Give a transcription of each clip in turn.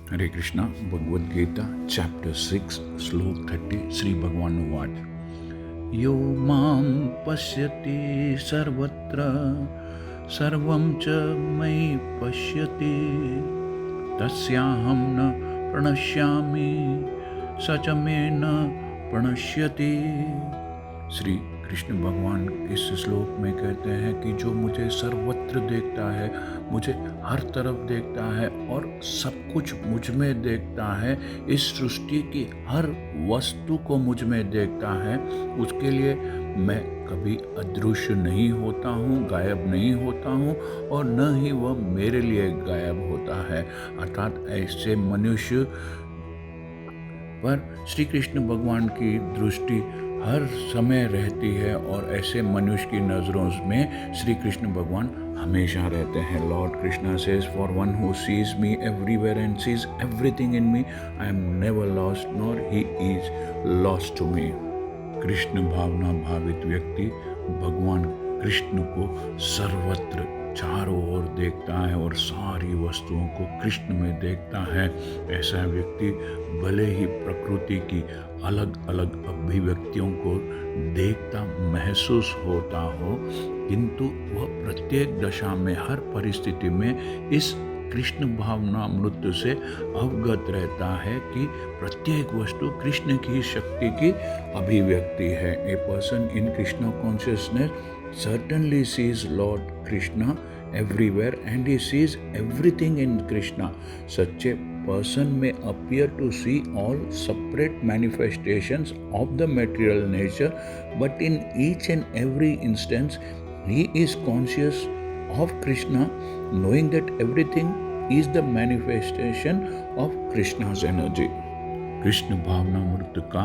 हरे Krishna. Bhagavad Gita chapter 6 श्लोक 30 श्री भगवान उवाच यो मां पश्यति सर्वत्र सर्वं च मयि पश्यति तस्याहं न प्रणश्यामि स च मे न प्रणश्यति। श्री कृष्ण भगवान इस श्लोक में कहते हैं कि जो मुझे सर्वत्र देखता है, मुझे हर तरफ देखता है और सब कुछ मुझ में देखता है, इस सृष्टि की हर वस्तु को मुझ में देखता है, उसके लिए मैं कभी अदृश्य नहीं होता हूँ, गायब नहीं होता हूँ और न ही वह मेरे लिए गायब होता है। अर्थात ऐसे मनुष्य पर श्री कृष्ण भगवान की दृष्टि हर समय रहती है और ऐसे मनुष्य की नज़रों में श्री कृष्ण भगवान हमेशा रहते हैं। Lord Krishna says for one who sees me everywhere and sees everything in me, I am never lost nor he is lost to me. Krishna भावना भावित व्यक्ति भगवान कृष्ण को सर्वत्र चारों ओर देखता है और सारी वस्तुओं को कृष्ण में देखता है। ऐसा व्यक्ति भले ही प्रकृति की अलग अलग अभिव्यक्तियों को देखता महसूस होता हो, किंतु वह प्रत्येक दशा में हर परिस्थिति में इस कृष्ण भावनामृत से अवगत रहता है कि प्रत्येक वस्तु कृष्ण की शक्ति की अभिव्यक्ति है। A person in Krishna consciousness certainly sees Lord Krishna everywhere and he sees everything in Krishna. Such a person may appear to see all separate manifestations of the material nature, but in each and every instance he is conscious of Krishna, knowing that everything is the manifestation of Krishna's energy. Krishna भावनामृत का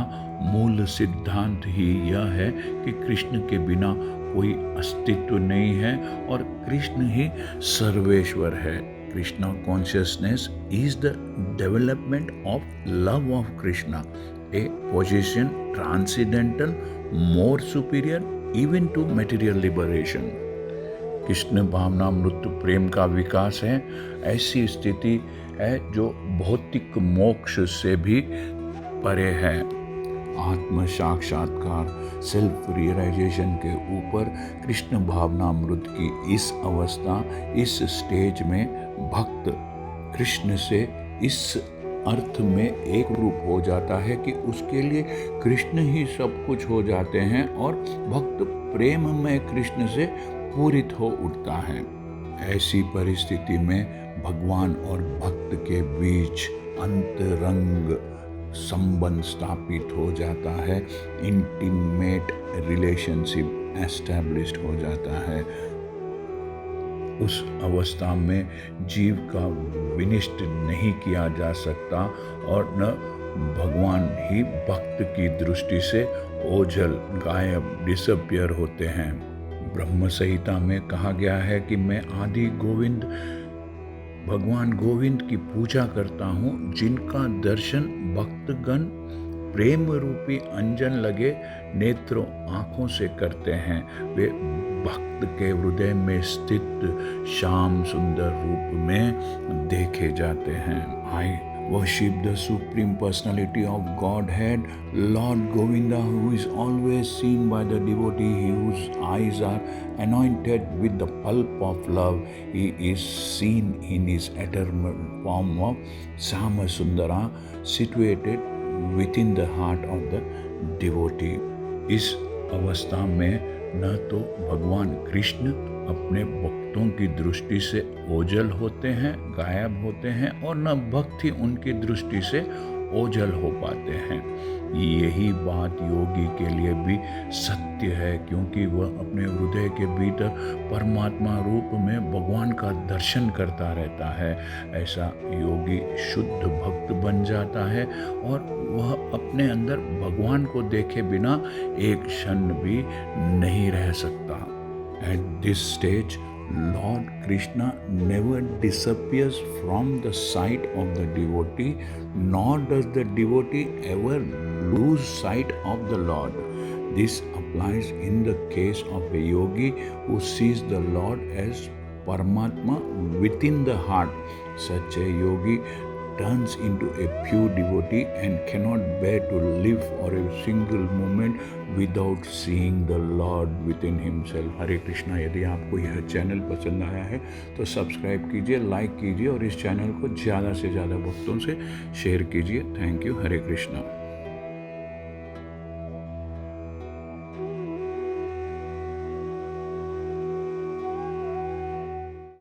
मूल सिद्धांत ही यह है कि कृष्ण के बिना कोई अस्तित्व नहीं है और कृष्ण ही सर्वेश्वर है। Krishna consciousness is the development of love of Krishna, a position transcendental more superior even to material liberation. Krishna भावनामृत प्रेम का विकास है, ऐसी स्थिति है जो भौतिक मोक्ष से भी परे है। आत्म साक्षात्कार सेल्फ रियलाइजेशन के ऊपर कृष्ण भावनामृत की इस अवस्था, इस स्टेज में भक्त कृष्ण से इस अर्थ में एक रूप हो जाता है कि उसके लिए कृष्ण ही सब कुछ हो जाते हैं और भक्त प्रेम में कृष्ण से पूरित हो उठता है। ऐसी परिस्थिति में भगवान और भक्त के बीच अंतरंग संबंध स्थापित हो जाता है, इंटीमेट रिलेशनशिप एस्टैब्लिश्ड हो जाता है। उस अवस्था में जीव का विनिष्ट नहीं किया जा सकता और न भगवान ही भक्त की दृष्टि से ओझल गायब डिसअपियर होते हैं। ब्रह्म संहिता में कहा गया है कि मैं आदि गोविंद भगवान गोविंद की पूजा करता हूँ, जिनका दर्शन भक्तगण प्रेम रूपी अंजन लगे नेत्रों आँखों से करते हैं। वे भक्त के हृदय में स्थित श्याम सुंदर रूप में देखे जाते हैं। आई worship the Supreme Personality of Godhead, Lord Govinda, who is always seen by the devotee, whose eyes are anointed with the pulp of love. He is seen in his eternal form of Sama Sundara, situated within the heart of the devotee. इस अवस्था में न तो भगवान कृष्ण अपने भक्तों की दृष्टि से ओझल होते हैं, गायब होते हैं और न भक्त ही उनकी दृष्टि से ओझल हो पाते हैं। यही बात योगी के लिए भी सत्य है, क्योंकि वह अपने हृदय के भीतर परमात्मा रूप में भगवान का दर्शन करता रहता है। ऐसा योगी शुद्ध भक्त बन जाता है और वह अपने अंदर भगवान को देखे बिना एक क्षण भी नहीं रह सकता। At this stage, Lord Krishna never disappears from the sight of the devotee, nor does the devotee ever lose sight of the Lord. This applies in the case of a yogi who sees the Lord as Paramatma within the heart. Such a yogi turns into a pure devotee and cannot bear to live for a single moment without seeing the Lord within himself. हरे कृष्णा। यदि आपको यह channel पसंद आया है तो subscribe कीजिए, like कीजिए और इस चैनल को ज़्यादा से ज़्यादा भक्तों से शेयर कीजिए। Thank you. हरे कृष्णा।